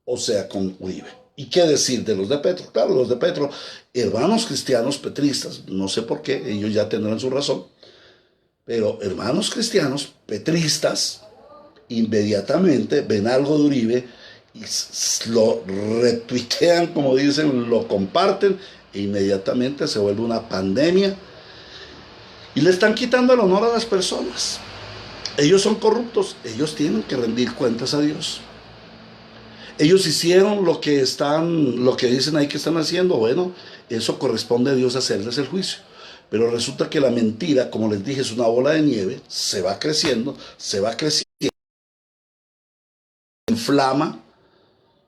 o sea con Uribe. ¿Y qué decir de los de Petro? Claro, los de Petro, hermanos cristianos petristas, no sé por qué, ellos ya tendrán su razón, pero hermanos cristianos petristas inmediatamente ven algo de Uribe y lo retuitean, como dicen, lo comparten e inmediatamente se vuelve una pandemia y le están quitando el honor a las personas. Ellos son corruptos, ellos tienen que rendir cuentas a Dios. Ellos hicieron lo que dicen ahí que están haciendo. Bueno, eso corresponde a Dios hacerles el juicio. Pero resulta que la mentira, como les dije, es una bola de nieve, se va creciendo, se inflama,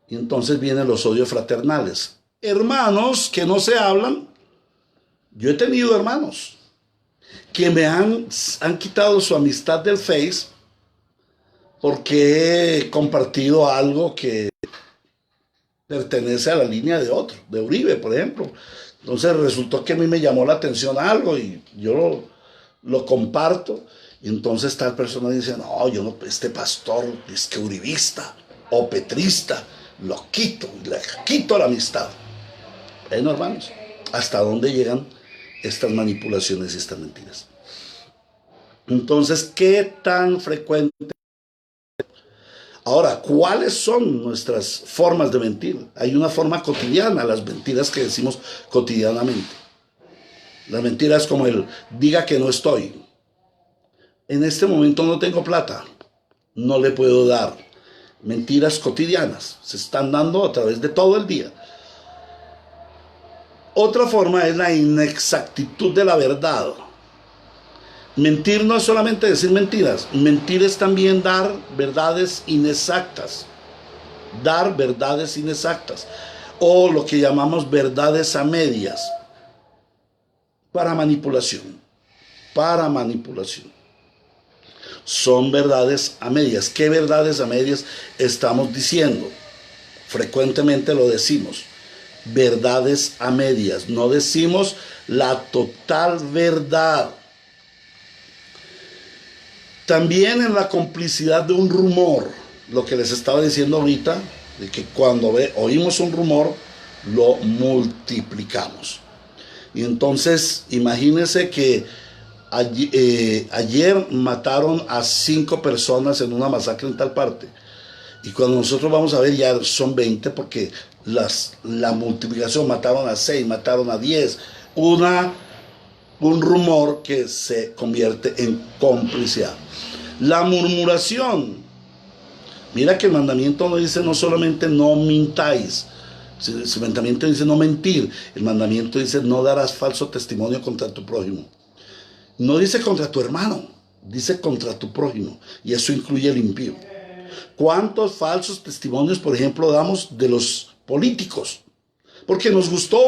y entonces vienen los odios fraternales. Hermanos que no se hablan. Yo he tenido hermanos que me han quitado su amistad del Face porque he compartido algo que pertenece a la línea de otro, de Uribe, por ejemplo. Entonces resultó que a mí me llamó la atención algo y yo lo comparto. Y entonces tal persona dice, no, yo no, este pastor es que uribista o petrista, lo quito, le quito la amistad. Bueno, hermanos, ¿hasta dónde llegan estas manipulaciones y estas mentiras? Entonces, ¿qué tan frecuente? Ahora, ¿cuáles son nuestras formas de mentir? Hay una forma cotidiana, las mentiras que decimos cotidianamente. Las mentiras como el diga que no estoy. En este momento no tengo plata, no le puedo dar. Mentiras cotidianas, se están dando a través de todo el día. Otra forma es la inexactitud de la verdad. Mentir no es solamente decir mentiras, mentir es también dar verdades inexactas. Dar verdades inexactas. O lo que llamamos verdades a medias. Para manipulación. Para manipulación. Son verdades a medias. ¿Qué verdades a medias estamos diciendo? Frecuentemente lo decimos. Verdades a medias. No decimos la total verdad. También en la complicidad de un rumor, lo que les estaba diciendo ahorita, de que cuando oímos un rumor, lo multiplicamos. Y entonces, imagínense que ayer mataron a 5 personas en una masacre en tal parte. Y cuando nosotros vamos a ver, ya son 20, porque la multiplicación, mataron a 6, mataron a 10. Un rumor que se convierte en complicidad. La murmuración. Mira que el mandamiento no dice no solamente no mintáis. El mandamiento dice no mentir. El mandamiento dice no darás falso testimonio contra tu prójimo. No dice contra tu hermano, dice contra tu prójimo. Y eso incluye el impío. ¿Cuántos falsos testimonios, por ejemplo, damos de los políticos? Porque nos gustó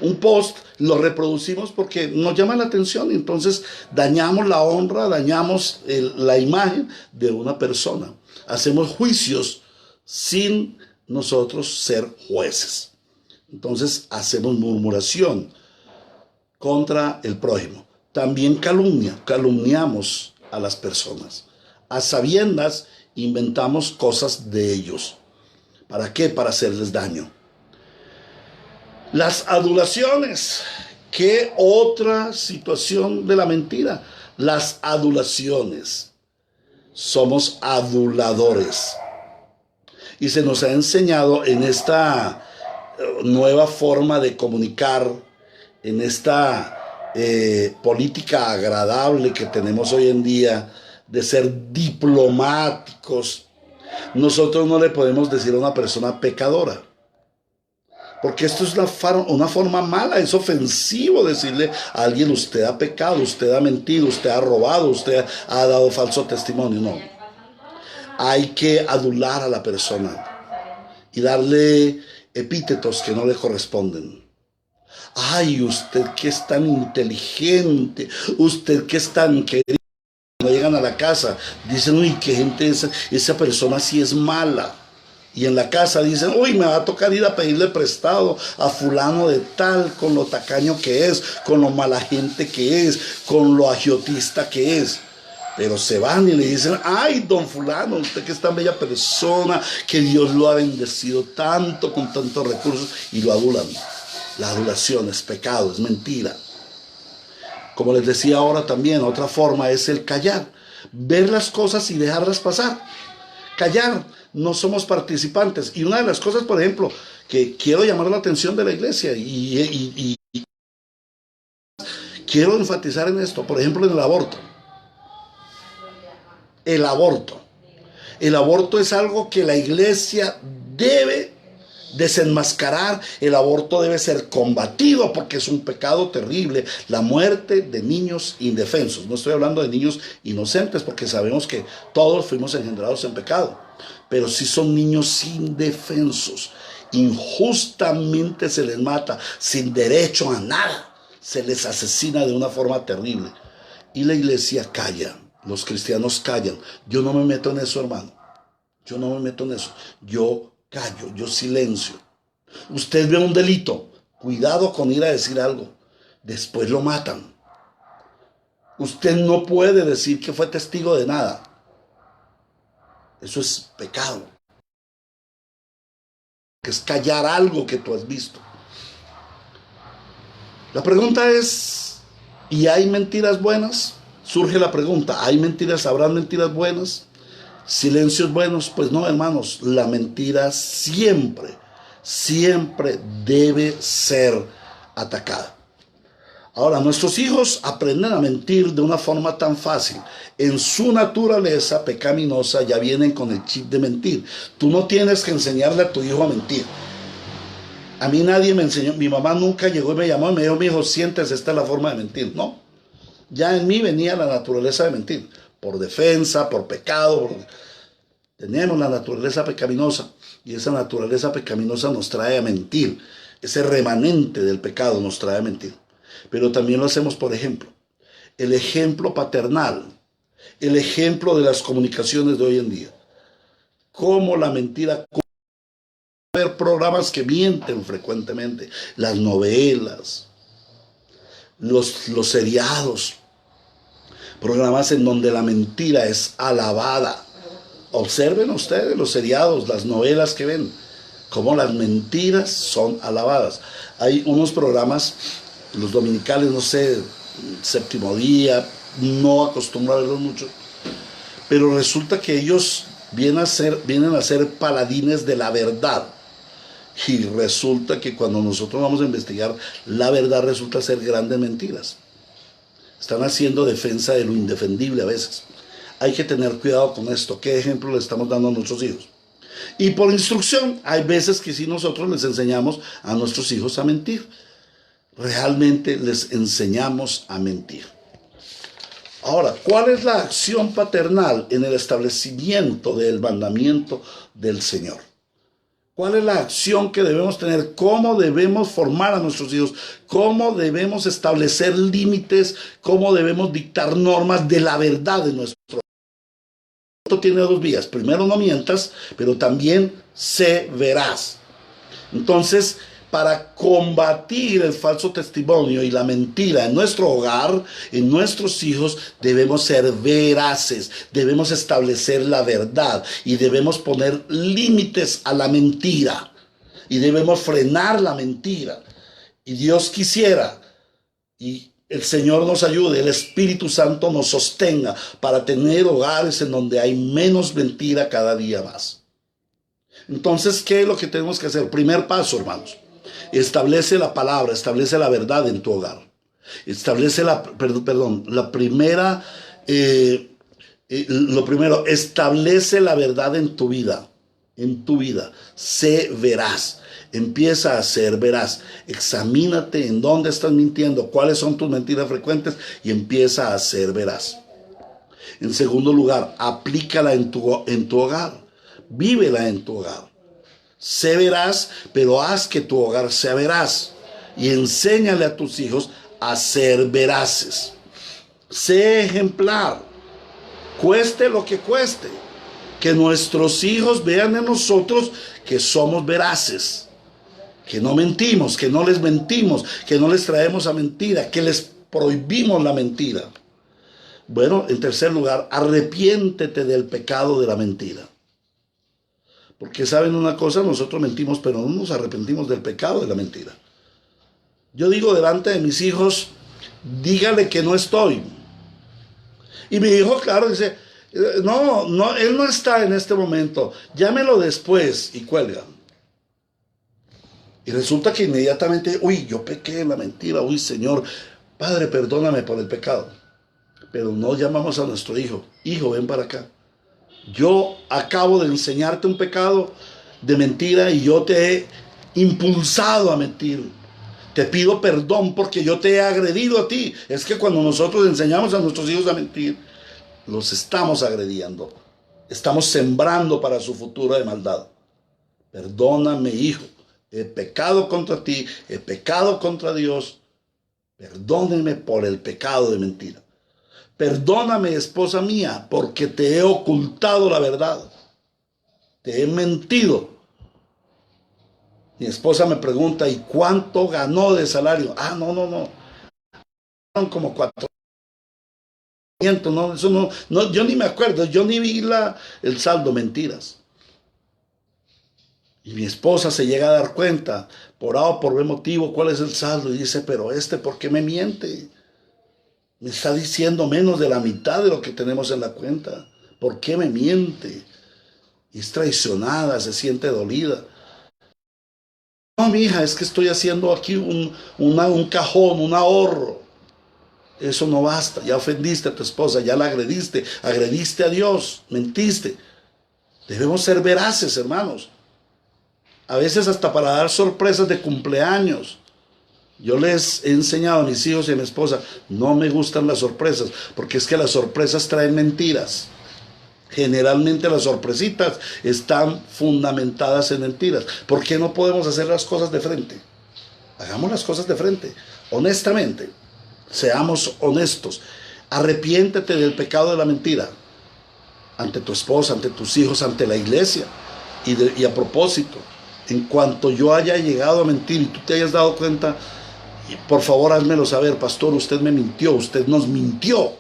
un post, lo reproducimos porque nos llama la atención, y entonces dañamos la honra, dañamos la imagen de una persona. Hacemos juicios sin nosotros ser jueces. Entonces hacemos murmuración contra el prójimo. También calumniamos a las personas. A sabiendas inventamos cosas de ellos. ¿Para qué? Para hacerles daño. Las adulaciones. ¿Qué otra situación de la mentira? Las adulaciones. Somos aduladores. Y se nos ha enseñado en esta nueva forma de comunicar, en esta política agradable que tenemos hoy en día, de ser diplomáticos. Nosotros no le podemos decir a una persona pecadora, porque esto es una forma mala, es ofensivo decirle a alguien usted ha pecado, usted ha mentido, usted ha robado, usted ha dado falso testimonio. No, hay que adular a la persona. y darle epítetos que no le corresponden. Ay, usted que es tan inteligente, usted que es tan querido. Cuando llegan a la casa, dicen, uy, qué gente esa persona sí es mala. Y en la casa dicen, uy, me va a tocar ir a pedirle prestado a fulano de tal, con lo tacaño que es, con lo mala gente que es, con lo agiotista que es. Pero se van y le dicen, ay, don fulano, usted que es tan bella persona, que Dios lo ha bendecido tanto, con tantos recursos, y lo adulan. La adulación es pecado, es mentira. Como les decía ahora también, otra forma es el callar. Ver las cosas y dejarlas pasar. Callar, no somos participantes. Y una de las cosas, por ejemplo, que quiero llamar la atención de la iglesia y quiero enfatizar en esto, por ejemplo, en el aborto. El aborto. El aborto es algo que la iglesia debe desenmascarar. El aborto debe ser combatido porque es un pecado terrible. La muerte de niños indefensos. No estoy hablando de niños inocentes porque sabemos que todos fuimos engendrados en pecado. Pero sí son niños indefensos. Injustamente se les mata, sin derecho a nada. Se les asesina de una forma terrible. Y la iglesia calla. Los cristianos callan. Yo no me meto en eso, hermano. Yo no me meto en eso. Yo callo, yo silencio. Usted ve un delito, cuidado con ir a decir algo. Después lo matan. Usted no puede decir que fue testigo de nada. Eso es pecado. Es callar algo que tú has visto. La pregunta es, ¿y hay mentiras buenas? Surge la pregunta, ¿hay mentiras? ¿Habrán mentiras buenas? ¿Silencios buenos? Pues no, hermanos, la mentira siempre debe ser atacada. Ahora, nuestros hijos aprenden a mentir de una forma tan fácil. En su naturaleza pecaminosa ya vienen con el chip de mentir. Tú no tienes que enseñarle a tu hijo a mentir. A mí nadie me enseñó, mi mamá nunca llegó y me llamó y me dijo, mi hijo, siéntese, esta es la forma de mentir. No, ya en mí venía la naturaleza de mentir. Por defensa, por pecado. Tenemos la naturaleza pecaminosa y esa naturaleza pecaminosa nos trae a mentir. Ese remanente del pecado nos trae a mentir. Pero también lo hacemos, por ejemplo, el ejemplo paternal, el ejemplo de las comunicaciones de hoy en día. Cómo la mentira... Ver programas que mienten frecuentemente, las novelas, los seriados, programas en donde la mentira es alabada. Observen ustedes los seriados, las novelas que ven, cómo las mentiras son alabadas. Hay unos programas, los dominicales, no sé, Séptimo Día, no acostumbro a verlos mucho, pero resulta que ellos vienen a ser paladines de la verdad. Y resulta que cuando nosotros vamos a investigar, la verdad resulta ser grandes mentiras. Están haciendo defensa de lo indefendible a veces. Hay que tener cuidado con esto. ¿Qué ejemplo le estamos dando a nuestros hijos? Y por instrucción, hay veces que sí nosotros les enseñamos a nuestros hijos a mentir. Realmente les enseñamos a mentir. Ahora, ¿cuál es la acción paternal en el establecimiento del mandamiento del Señor? ¿Cuál es la acción que debemos tener? ¿Cómo debemos formar a nuestros hijos? ¿Cómo debemos establecer límites? ¿Cómo debemos dictar normas de la verdad de nuestro hijo? Esto tiene dos vías. Primero, no mientas, pero también sé veraz. Entonces, para combatir el falso testimonio y la mentira en nuestro hogar, en nuestros hijos, debemos ser veraces, debemos establecer la verdad y debemos poner límites a la mentira y debemos frenar la mentira. Y Dios quisiera, y el Señor nos ayude, el Espíritu Santo nos sostenga para tener hogares en donde hay menos mentira cada día más. Entonces, ¿qué es lo que tenemos que hacer? Primer paso, hermanos. Establece la palabra, establece la verdad en tu hogar. Establece lo primero, establece la verdad en tu vida. En tu vida. Sé veraz. Empieza a ser veraz. Examínate en dónde estás mintiendo, cuáles son tus mentiras frecuentes y empieza a ser veraz. En segundo lugar, aplícala en tu hogar. Vívela en tu hogar. Sé veraz, pero haz que tu hogar sea veraz. Y enséñale a tus hijos a ser veraces. Sé ejemplar, cueste lo que cueste. Que nuestros hijos vean en nosotros que somos veraces, que no mentimos, que no les mentimos, que no les traemos a mentira, que les prohibimos la mentira. Bueno, en tercer lugar, arrepiéntete del pecado de la mentira. Porque saben una cosa, nosotros mentimos, pero no nos arrepentimos del pecado de la mentira. Yo digo delante de mis hijos, dígale que no estoy. Y mi hijo, claro, dice, no, él no está en este momento, llámelo después, y cuelga. Y resulta que inmediatamente, uy, yo pequé en la mentira, uy, Señor, Padre, perdóname por el pecado. Pero no llamamos a nuestro hijo, hijo, ven para acá. Yo acabo de enseñarte un pecado de mentira y yo te he impulsado a mentir. Te pido perdón porque yo te he agredido a ti. Es que cuando nosotros enseñamos a nuestros hijos a mentir, los estamos agrediendo. Estamos sembrando para su futuro de maldad. Perdóname, hijo. He pecado contra ti, he pecado contra Dios. Perdóneme por el pecado de mentira. Perdóname, esposa mía, porque te he ocultado la verdad. Te he mentido. Mi esposa me pregunta, ¿y cuánto ganó de salario? Ah, no. Como 400, no, eso no, yo ni me acuerdo, yo ni vi el saldo, mentiras. Y mi esposa se llega a dar cuenta, por A o por B motivo, cuál es el saldo. Y dice, pero ¿por qué me miente? Me está diciendo menos de la mitad de lo que tenemos en la cuenta. ¿Por qué me miente? Y es traicionada, se siente dolida. No, mija, es que estoy haciendo aquí un cajón, un ahorro. Eso no basta, ya ofendiste a tu esposa, ya la agrediste a Dios, mentiste. Debemos ser veraces, hermanos. A veces hasta para dar sorpresas de cumpleaños. Yo les he enseñado a mis hijos y a mi esposa, no me gustan las sorpresas, porque es que las sorpresas traen mentiras. Generalmente las sorpresitas están fundamentadas en mentiras. ¿Por qué no podemos hacer las cosas de frente? Hagamos las cosas de frente, honestamente. Seamos honestos. Arrepiéntete del pecado de la mentira. Ante tu esposa, ante tus hijos, ante la iglesia. Y a propósito, en cuanto yo haya llegado a mentir y tú te hayas dado cuenta, por favor házmelo saber, pastor, usted me mintió, usted nos mintió.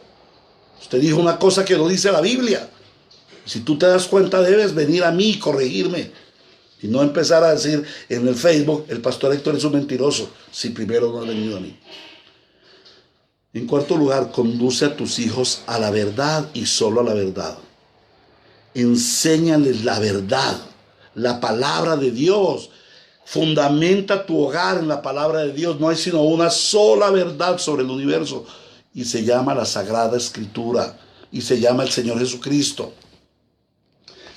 Usted dijo una cosa que no dice la Biblia. Si tú te das cuenta, debes venir a mí y corregirme. Y no empezar a decir en el Facebook, el pastor Héctor es un mentiroso, si primero no ha venido a mí. En cuarto lugar, conduce a tus hijos a la verdad y solo a la verdad. Enséñales la verdad, la palabra de Dios. Fundamenta tu hogar en la palabra de Dios. No hay sino una sola verdad sobre el universo y se llama la Sagrada Escritura y se llama el Señor Jesucristo.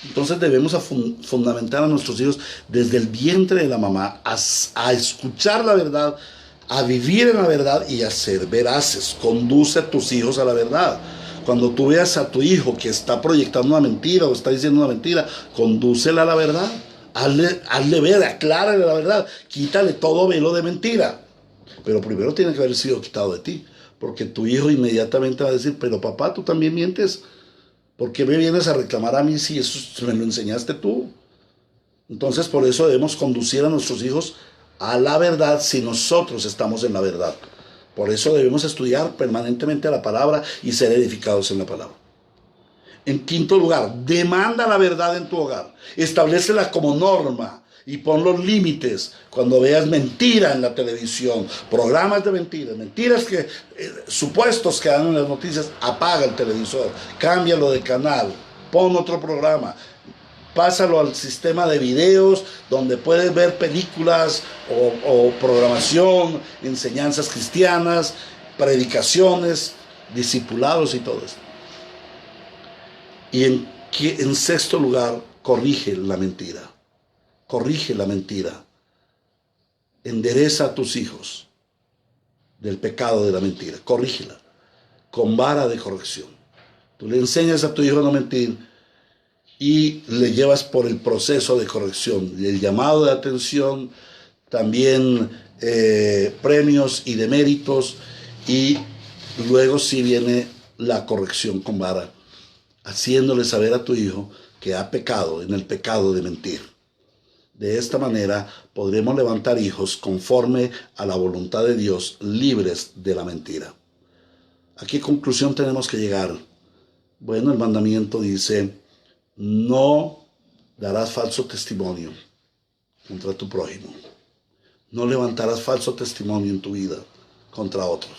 Entonces debemos fundamentar a nuestros hijos desde el vientre de la mamá a escuchar la verdad, a vivir en la verdad y a ser veraces. Conduce a tus hijos a la verdad. Cuando tú veas a tu hijo que está proyectando una mentira o está diciendo una mentira, condúcela a la verdad. Hazle ver, aclárale la verdad. Quítale todo velo de mentira. Pero primero tiene que haber sido quitado de ti. Porque tu hijo inmediatamente va a decir, pero papá, tú también mientes. ¿Por qué me vienes a reclamar a mí si eso me lo enseñaste tú? Entonces por eso debemos conducir a nuestros hijos a la verdad si nosotros estamos en la verdad. Por eso debemos estudiar permanentemente la palabra y ser edificados en la palabra. En quinto lugar, demanda la verdad en tu hogar. Establécela como norma y pon los límites. Cuando veas mentira en la televisión, programas de mentiras, supuestos que dan en las noticias, apaga el televisor, cámbialo de canal, pon otro programa. Pásalo al sistema de videos donde puedes ver películas o programación, enseñanzas cristianas, predicaciones, discipulados y todo esto. Y en sexto lugar, corrige la mentira. Corrige la mentira. Endereza a tus hijos del pecado de la mentira. Corrígela con vara de corrección. Tú le enseñas a tu hijo a no mentir y le llevas por el proceso de corrección, el llamado de atención, también premios y deméritos, y luego sí viene la corrección con vara, haciéndole saber a tu hijo que ha pecado en el pecado de mentir. De esta manera podremos levantar hijos conforme a la voluntad de Dios, libres de la mentira. ¿A qué conclusión tenemos que llegar? Bueno, el mandamiento dice: no darás falso testimonio contra tu prójimo. No levantarás falso testimonio en tu vida contra otros.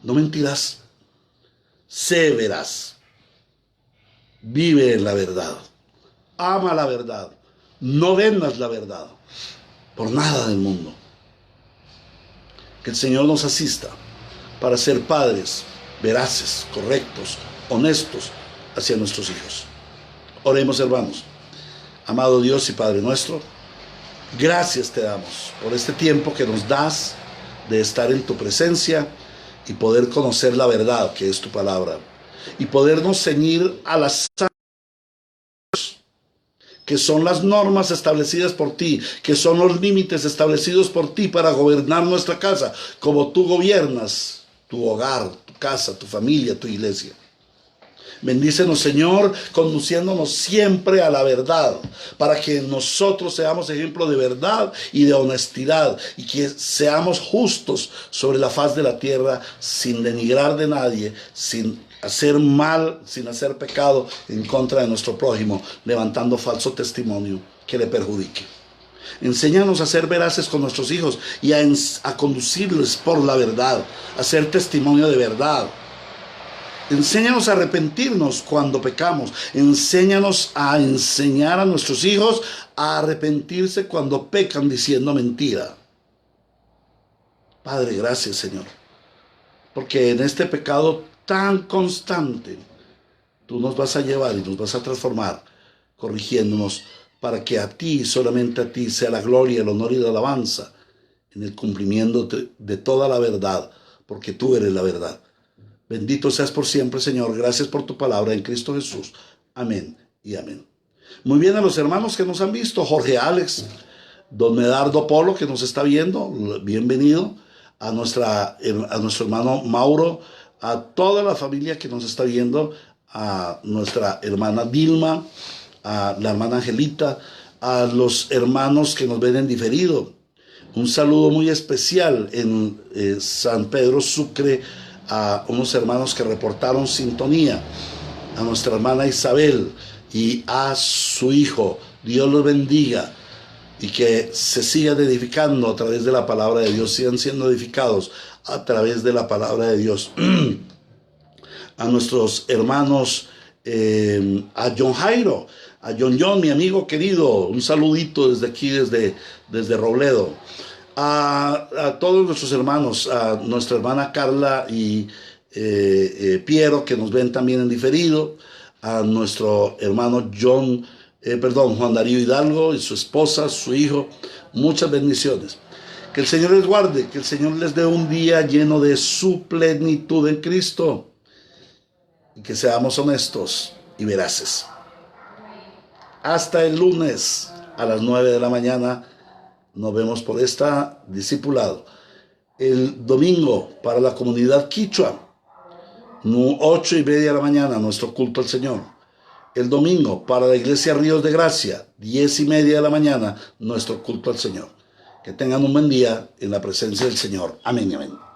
No mentirás. Sé veraz. Vive en la verdad. Ama la verdad. No vendas la verdad por nada del mundo. Que el Señor nos asista para ser padres veraces, correctos, honestos hacia nuestros hijos. Oremos, hermanos. Amado Dios y Padre nuestro, gracias te damos por este tiempo que nos das de estar en tu presencia y poder conocer la verdad que es tu palabra, y podernos ceñir a las que son las normas establecidas por ti, que son los límites establecidos por ti para gobernar nuestra casa, como tú gobiernas tu hogar, tu casa, tu familia, tu iglesia. Bendícenos, Señor, conduciéndonos siempre a la verdad, para que nosotros seamos ejemplo de verdad y de honestidad, y que seamos justos sobre la faz de la tierra, sin denigrar de nadie, sin hacer mal, sin hacer pecado en contra de nuestro prójimo, levantando falso testimonio que le perjudique. Enséñanos a ser veraces con nuestros hijos y a conducirles por la verdad, a ser testimonio de verdad. Enséñanos a arrepentirnos cuando pecamos. Enséñanos a enseñar a nuestros hijos a arrepentirse cuando pecan diciendo mentira. Padre, gracias, Señor, porque en este pecado tan constante tú nos vas a llevar y nos vas a transformar, corrigiéndonos para que a ti, solamente a ti, sea la gloria, el honor y la alabanza en el cumplimiento de toda la verdad, porque tú eres la verdad. Bendito seas por siempre, Señor. Gracias por tu palabra en Cristo Jesús. Amén y amén. Muy bien, a los hermanos que nos han visto: Jorge Alex, don Medardo Polo, que nos está viendo, bienvenido. A nuestro hermano Mauro, a toda la familia que nos está viendo, a nuestra hermana Dilma, a la hermana Angelita, a los hermanos que nos ven en diferido. Un saludo muy especial en San Pedro Sucre, a unos hermanos que reportaron sintonía, a nuestra hermana Isabel y a su hijo. Dios los bendiga y que se sigan edificando a través de la palabra de Dios, sigan siendo edificados a través de la palabra de Dios. A nuestros hermanos, a John Jairo, a John, mi amigo querido, un saludito desde aquí, desde Robledo. A todos nuestros hermanos, a nuestra hermana Carla y Piero, que nos ven también en diferido, a nuestro hermano Juan Darío Hidalgo y su esposa, su hijo. Muchas bendiciones. Que el Señor les guarde, que el Señor les dé un día lleno de su plenitud en Cristo, y que seamos honestos y veraces. Hasta el lunes a las 9 de la mañana. Nos vemos por esta discipulado. El domingo para la comunidad quichua, 8:30 de la mañana, nuestro culto al Señor. El domingo para la iglesia Ríos de Gracia, 10:30 de la mañana, nuestro culto al Señor. Que tengan un buen día en la presencia del Señor. Amén y amén.